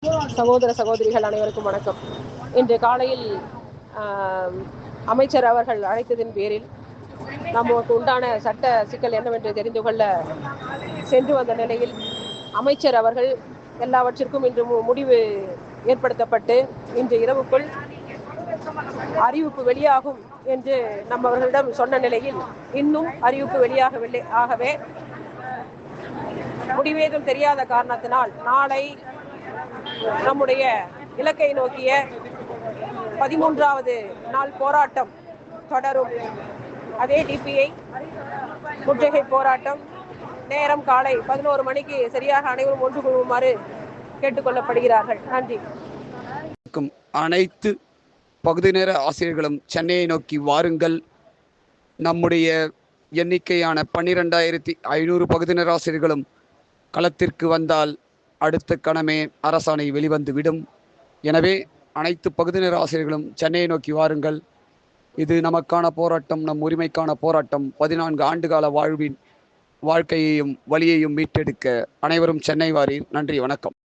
சகோதர சகோதரிகள் அனைவருக்கும் வணக்கம். இன்று காலையில் அமைச்சர் அவர்கள் அழைத்ததின் பேரில் நமக்கு உண்டான சட்ட சிக்கல் என்னவென்று தெரிந்து கொள்ள சென்று வந்த நிலையில் அமைச்சர் அவர்கள் எல்லாவற்றிற்கும் இன்று முடிவு ஏற்படுத்தப்பட்டு இன்று இரவுக்குள் அறிவிப்பு வெளியாகும் என்று நம்மவர்களிடம் சொன்ன நிலையில் இன்னும் அறிவிப்பு வெளியாகவில்லை. ஆகவே முடிவேதும் தெரியாத காரணத்தினால் நாளை நம்முடைய இலக்கை நோக்கிய 13வது நாள் போராட்டம் தொடரும். அதே டிபிஐ முற்றுகை போராட்டம் நேரம் காலை 11 மணிக்கு சரியாக அனைவரும் ஒன்று கூடுமாறு கேட்டுக்கொள்ளப்படுகிறார்கள். நன்றி. அனைத்து பகுதி நேர ஆசிரியர்களும் சென்னையை நோக்கி வாருங்கள். நம்முடைய எண்ணிக்கையான 12,500 பகுதி நேர ஆசிரியர்களும் களத்திற்கு வந்தால் அடுத்த கணமே அரசாணை வெளிவந்துவிடும். எனவே அனைத்து பகுதி நேர ஆசிரியர்களும் சென்னையை நோக்கி வாருங்கள். இது நமக்கான போராட்டம், நம் உரிமைக்கான போராட்டம். 14 ஆண்டுகால வாழ்க்கையையும் வழியையும் மீட்டெடுக்க அனைவரும் சென்னை வாரீர். நன்றி, வணக்கம்.